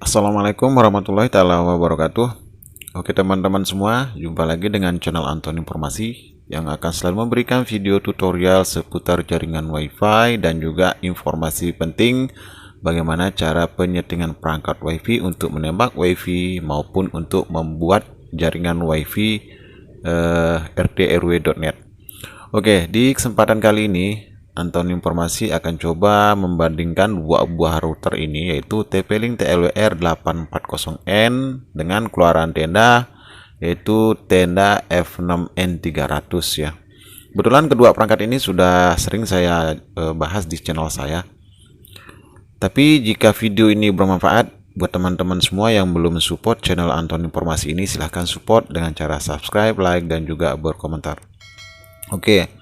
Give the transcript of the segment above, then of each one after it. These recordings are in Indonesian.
Assalamualaikum warahmatullahi taala wabarakatuh. Oke teman-teman semua, jumpa lagi dengan channel Anton Informasi yang akan selalu memberikan video tutorial seputar jaringan WiFi dan juga informasi penting bagaimana cara penyetingan perangkat WiFi untuk menembak WiFi maupun untuk membuat jaringan WiFi rdrw.net. Oke, di kesempatan kali ini Anton Informasi akan coba membandingkan dua buah router ini, yaitu TP-Link TLWR 840N dengan keluaran tenda yaitu tenda F6N300 ya. Kebetulan kedua perangkat ini sudah sering saya bahas di channel saya. Tapi jika video ini bermanfaat buat teman-teman semua yang belum support channel Anton Informasi ini, silahkan support dengan cara subscribe, like, dan juga berkomentar. Oke.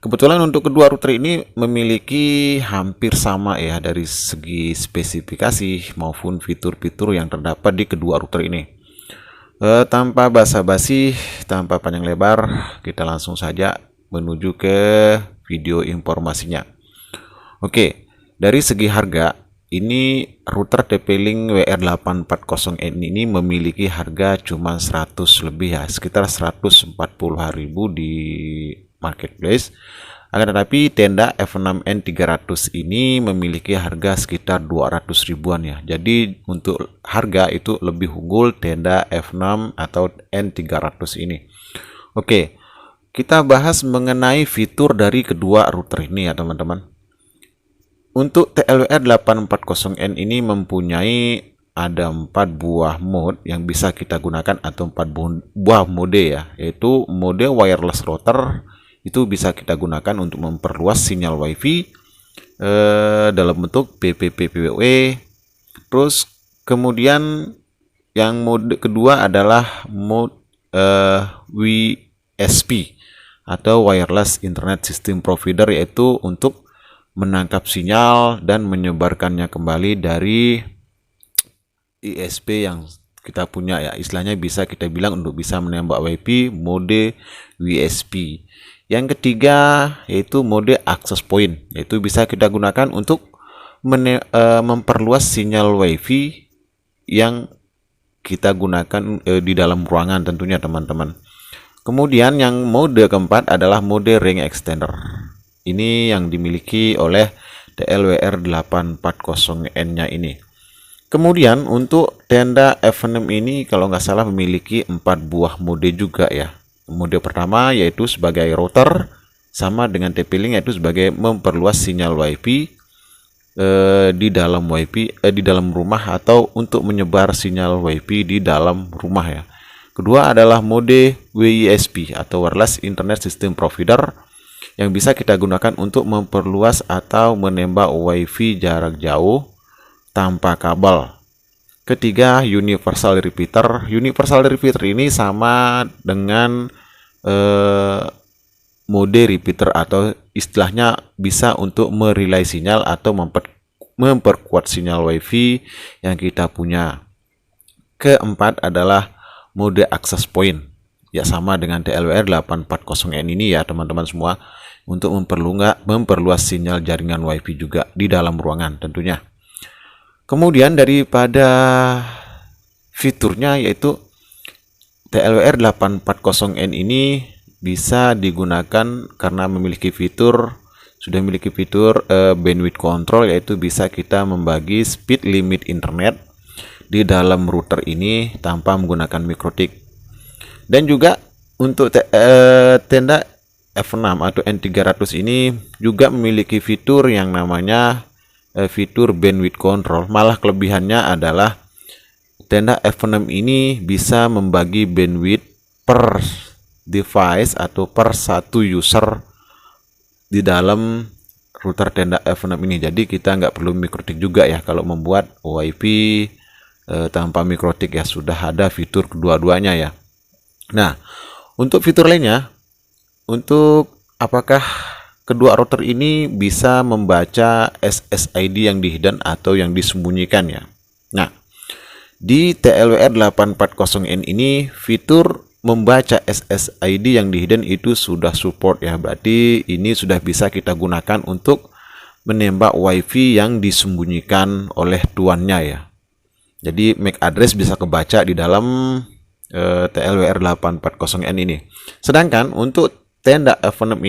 Kebetulan untuk kedua router ini memiliki hampir sama ya dari segi spesifikasi maupun fitur-fitur yang terdapat di kedua router ini. Tanpa basa-basi, tanpa panjang lebar, kita langsung saja menuju ke video informasinya. Oke, dari segi harga, ini router TP-Link WR840N ini memiliki harga cuma 100 lebih ya, sekitar 140.000 di marketplace. Akan tetapi tenda F6N300 ini memiliki harga sekitar 200 ribuan ya. Jadi untuk harga itu lebih unggul tenda F6 atau N300 ini. Oke, kita bahas mengenai fitur dari kedua router ini ya teman-teman. Untuk TLWR 840N ini mempunyai ada 4 buah mode yang bisa kita gunakan atau 4 buah mode ya, yaitu mode wireless router. Itu bisa kita gunakan untuk memperluas sinyal WiFi dalam bentuk PPPoE. Terus kemudian yang mode kedua adalah mode WSP atau Wireless Internet System Provider, yaitu untuk menangkap sinyal dan menyebarkannya kembali dari ISP yang kita punya ya. Istilahnya bisa kita bilang untuk bisa menembak WiFi mode WSP. Yang ketiga yaitu mode access point, yaitu bisa kita gunakan untuk memperluas sinyal WiFi yang kita gunakan di dalam ruangan tentunya teman-teman. Kemudian yang mode keempat adalah mode ring extender. Ini yang dimiliki oleh TLWR 840N-nya ini. Kemudian untuk tenda F6 ini kalau nggak salah memiliki 4 buah mode juga ya. Mode pertama yaitu sebagai router, sama dengan TP-Link, yaitu sebagai memperluas sinyal WiFi di dalam di dalam rumah atau untuk menyebar sinyal WiFi di dalam rumah ya. Kedua adalah mode WISP atau Wireless Internet System Provider yang bisa kita gunakan untuk memperluas atau menembak WiFi jarak jauh tanpa kabel. Ketiga, Universal Repeater. Universal Repeater ini sama dengan mode repeater atau istilahnya bisa untuk merelay sinyal atau memperkuat sinyal WiFi yang kita punya. Keempat adalah mode access point. Ya sama dengan TLWR 840N ini ya teman-teman semua, untuk memperluas sinyal jaringan WiFi juga di dalam ruangan tentunya. Kemudian daripada fiturnya, yaitu TLWR 840N ini bisa digunakan karena sudah memiliki fitur bandwidth control, yaitu bisa kita membagi speed limit internet di dalam router ini tanpa menggunakan MikroTik. Dan juga untuk tenda F6 atau N300 ini juga memiliki fitur yang namanya fitur bandwidth control. Malah kelebihannya adalah tenda F6 ini bisa membagi bandwidth per device atau per satu user di dalam router tenda F6 ini. Jadi kita nggak perlu MikroTik juga ya kalau membuat WiFi tanpa MikroTik ya, sudah ada fitur kedua-duanya ya. Nah, untuk fitur lainnya, untuk apakah kedua router ini bisa membaca SSID yang di-hidden atau yang disembunyikan ya. Nah, di TLWR 840N ini fitur membaca SSID yang di-hidden itu sudah support ya. Berarti ini sudah bisa kita gunakan untuk menembak WiFi yang disembunyikan oleh tuannya ya. Jadi MAC address bisa kebaca di dalam TLWR 840N ini. Sedangkan untuk tenda F6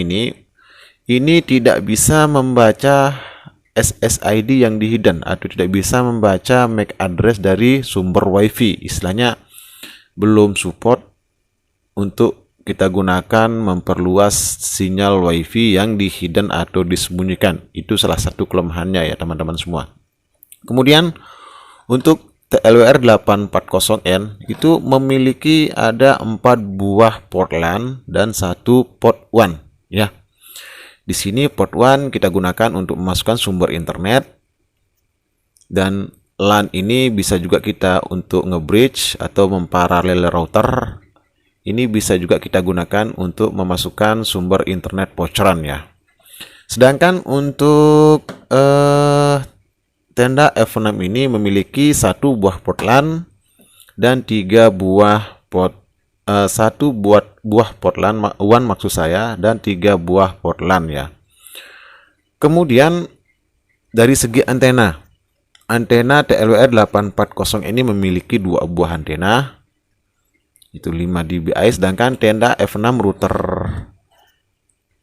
ini tidak bisa membaca SSID yang di hidden atau tidak bisa membaca MAC address dari sumber WiFi. Istilahnya belum support untuk kita gunakan memperluas sinyal WiFi yang di hidden atau disembunyikan. Itu salah satu kelemahannya ya teman-teman semua. Kemudian untuk TLWR 840N itu memiliki ada 4 buah port LAN dan 1 port WAN ya. Di sini port WAN kita gunakan untuk memasukkan sumber internet, dan LAN ini bisa juga kita untuk nge-bridge atau memparalel router. Ini bisa juga kita gunakan untuk memasukkan sumber internet bocoran ya. Sedangkan untuk tenda F6 ini memiliki 1 buah port LAN dan 3 buah port 1 buah port LAN WAN maksud saya, dan 3 buah port LAN ya. Kemudian dari segi antena TLWR 840 ini memiliki 2 buah antena, itu 5 dBi, sedangkan tenda F6 router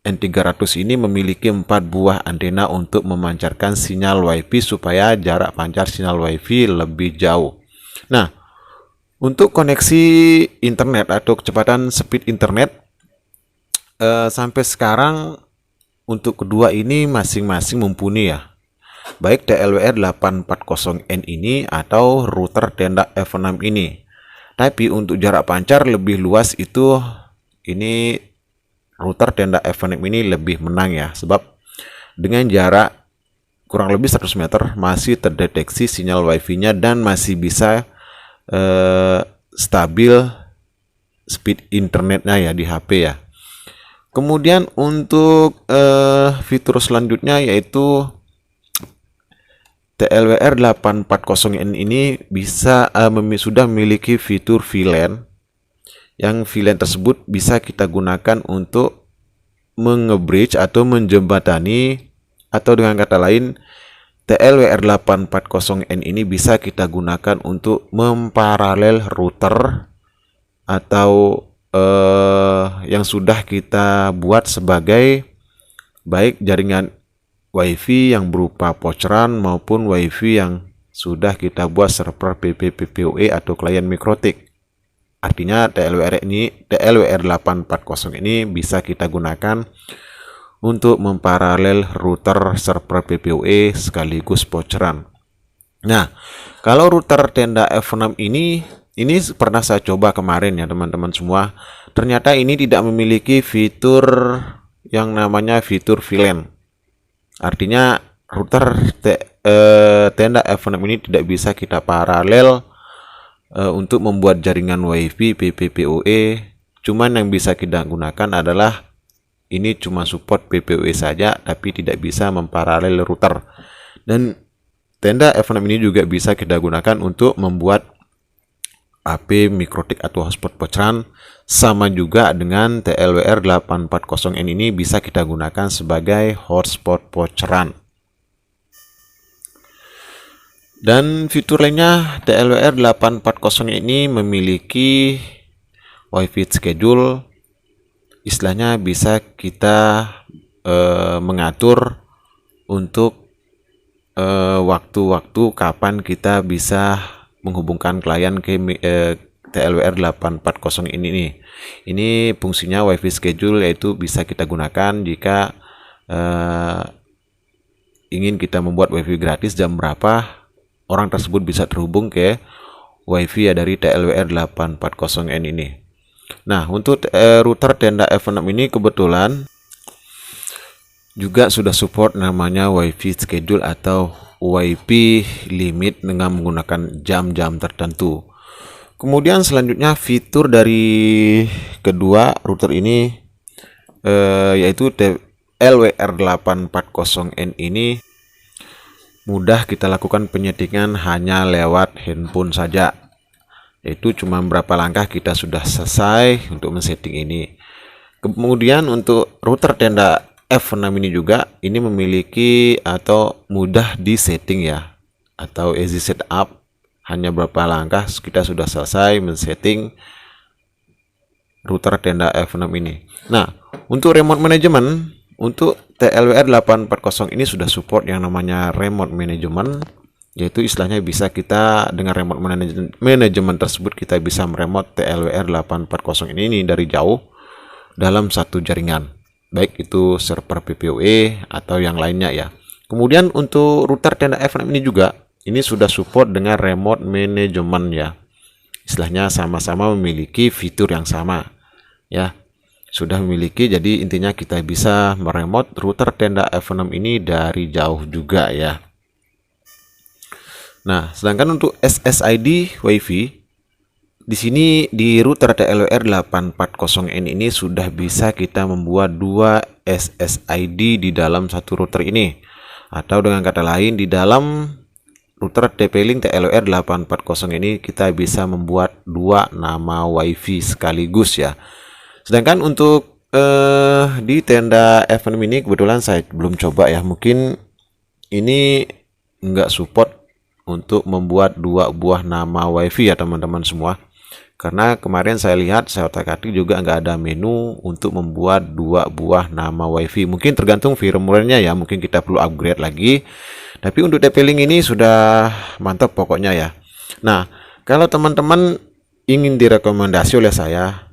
N300 ini memiliki 4 buah antena untuk memancarkan sinyal WiFi supaya jarak pancar sinyal WiFi lebih jauh. Nah, untuk koneksi internet atau kecepatan speed internet sampai sekarang untuk kedua ini masing-masing mumpuni ya. Baik TLWR 840N ini atau router tenda F6 ini. Tapi untuk jarak pancar lebih luas itu ini router tenda F6 ini lebih menang ya, sebab dengan jarak kurang lebih 100 meter masih terdeteksi sinyal WiFi-nya dan masih bisa stabil speed internetnya ya di HP ya. Kemudian untuk fitur selanjutnya yaitu TLWR 840N ini bisa sudah memiliki fitur VLAN, yang VLAN tersebut bisa kita gunakan untuk mengebridge atau menjembatani, atau dengan kata lain TLWR 840N ini bisa kita gunakan untuk memparalel router atau yang sudah kita buat sebagai baik jaringan WiFi yang berupa bocoran maupun WiFi yang sudah kita buat server PPPoE atau klien mikrotik. Artinya TLWR 840 ini bisa kita gunakan untuk memparalel router server PPoE sekaligus bocoran. Nah, kalau router tenda F6 ini pernah saya coba kemarin ya teman-teman semua. Ternyata ini tidak memiliki fitur yang namanya fitur VLAN. Artinya router tenda F6 ini tidak bisa kita paralel untuk membuat jaringan WiFi PPPoE. Cuman yang bisa kita gunakan adalah ini cuma support PPoE saja, tapi tidak bisa memparalel router. Dan tenda F6 ini juga bisa kita gunakan untuk membuat AP mikrotik atau hotspot bocoran. Sama juga dengan TLWR 840N ini bisa kita gunakan sebagai hotspot bocoran. Dan fitur lainnya, TLWR 840 ini memiliki WiFi schedule. Istilahnya bisa kita mengatur untuk waktu-waktu kapan kita bisa menghubungkan klien ke TLWR 840 ini. Ini fungsinya WiFi schedule, yaitu bisa kita gunakan jika ingin kita membuat WiFi gratis jam berapa orang tersebut bisa terhubung ke WiFi ya dari TLWR 840N ini. Nah, untuk router tenda F6 ini kebetulan juga sudah support namanya WiFi schedule atau WiFi limit dengan menggunakan jam-jam tertentu. Kemudian selanjutnya fitur dari kedua router ini yaitu TLWR 840N ini mudah kita lakukan penyetingan hanya lewat handphone saja. Yaitu cuma berapa langkah kita sudah selesai untuk men-setting ini. Kemudian untuk router tenda F6 ini juga ini memiliki atau mudah di setting ya, atau easy setup, hanya beberapa langkah kita sudah selesai men-setting router tenda F6 ini. Nah, untuk remote management, untuk TLWR 840 ini sudah support yang namanya remote management, yaitu istilahnya bisa kita dengan remote management tersebut kita bisa meremote TLWR 840 ini dari jauh dalam satu jaringan, baik itu server PPOE atau yang lainnya ya. Kemudian untuk router tenda F6 ini juga ini sudah support dengan remote management ya. Istilahnya sama-sama memiliki fitur yang sama ya. Sudah memiliki, jadi intinya kita bisa meremote router tenda F6 ini dari jauh juga ya. Nah, sedangkan untuk SSID WiFi di sini di router TLWR 840N ini sudah bisa kita membuat 2 SSID di dalam satu router ini. Atau dengan kata lain, di dalam router TP-Link TLWR 840 ini kita bisa membuat 2 nama WiFi sekaligus ya. Sedangkan untuk di tenda F6 ini kebetulan saya belum coba ya. Mungkin ini nggak support untuk membuat 2 buah nama WiFi ya teman-teman semua. Karena kemarin saya lihat, saya otak-atik juga nggak ada menu untuk membuat 2 buah nama WiFi. Mungkin tergantung firmware-nya ya, mungkin kita perlu upgrade lagi. Tapi untuk TP-Link ini sudah mantap pokoknya ya. Nah, kalau teman-teman ingin direkomendasi oleh saya,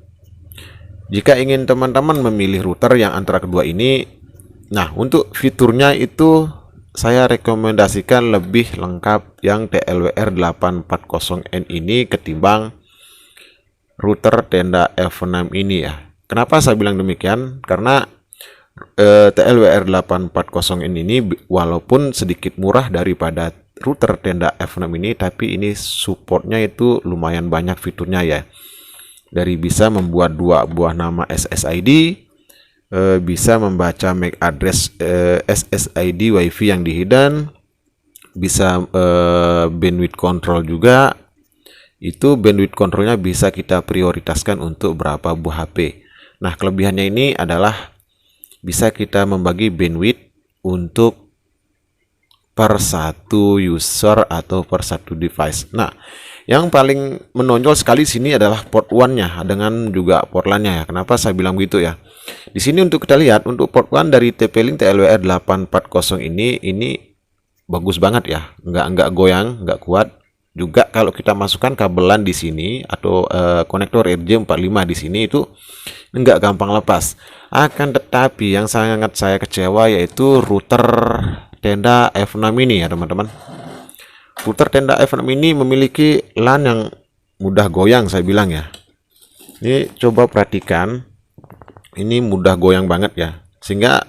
jika ingin teman-teman memilih router yang antara kedua ini, nah untuk fiturnya itu saya rekomendasikan lebih lengkap yang TLWR 840N ini ketimbang router tenda F6 ini ya. Kenapa saya bilang demikian? Karena TLWR 840N ini walaupun sedikit murah daripada router tenda F6 ini, tapi ini supportnya itu lumayan banyak fiturnya ya. Dari bisa membuat 2 buah nama SSID, bisa membaca MAC address SSID WiFi yang di hidden, bisa bandwidth control juga. Itu bandwidth controlnya bisa kita prioritaskan untuk berapa buah HP. Nah, kelebihannya ini adalah bisa kita membagi bandwidth untuk per satu user atau per satu device. Nah, yang paling menonjol sekali sini adalah port 1-nya dengan juga port LAN-nya ya. Kenapa saya bilang begitu ya? Di sini untuk kita lihat untuk port 1 dari TP-Link TLWR 840 ini bagus banget ya. Enggak goyang, enggak kuat. Juga kalau kita masukkan kabel LAN di sini atau konektor RJ45 di sini itu enggak gampang lepas. Akan tetapi yang sangat saya kecewa yaitu router tenda F6 ini ya teman-teman. Router tenda F6 ini memiliki LAN yang mudah goyang saya bilang ya. Ini coba perhatikan. Ini mudah goyang banget ya. Sehingga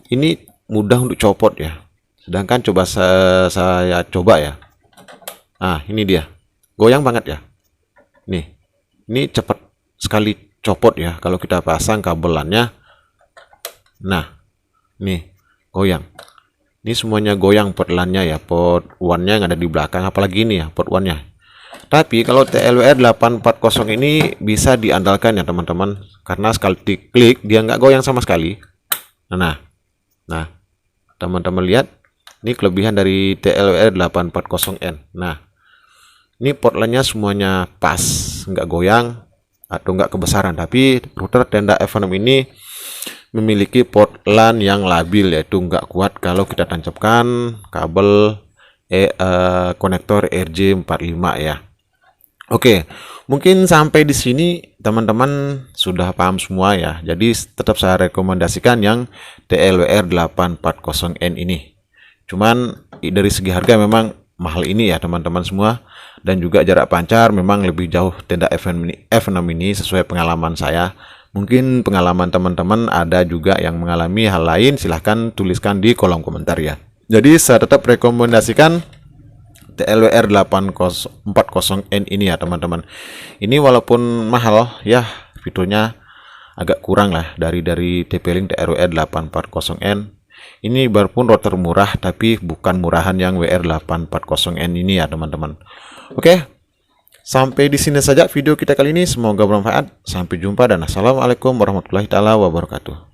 ini mudah untuk copot ya. Sedangkan coba saya coba ya. Nah, ini dia. Goyang banget ya. Nih. Ini cepat sekali copot ya kalau kita pasang kabel LAN-nya. Nah, nih, goyang. Ini semuanya goyang port LAN-nya ya, port 1-nya yang ada di belakang, apalagi ini ya port 1-nya. Tapi kalau TLWR 840 ini bisa diandalkan ya teman-teman, karena sekali diklik dia nggak goyang sama sekali. Nah, teman-teman lihat, ini kelebihan dari TLWR 840N. Nah, ini port LAN-nya semuanya pas, nggak goyang atau nggak kebesaran. Tapi router tenda F6 ini memiliki port LAN yang labil, yaitu nggak kuat kalau kita tancapkan kabel konektor RJ45 ya. Oke, mungkin sampai di sini teman-teman sudah paham semua ya. Jadi tetap saya rekomendasikan yang TLWR 840N ini. Cuman dari segi harga memang mahal ini ya teman-teman semua, dan juga jarak pancar memang lebih jauh tenda F6 ini sesuai pengalaman saya. Mungkin pengalaman teman-teman ada juga yang mengalami hal lain, silahkan tuliskan di kolom komentar ya. Jadi saya tetap rekomendasikan TLWR 840N ini ya teman-teman. Ini walaupun mahal ya, fiturnya agak kurang lah dari TP-Link TLWR 840N. Ini walaupun router murah, tapi bukan murahan yang WR840N ini ya teman-teman. Oke, sampai di sini saja video kita kali ini. Semoga bermanfaat. Sampai jumpa dan assalamualaikum warahmatullahi wabarakatuh.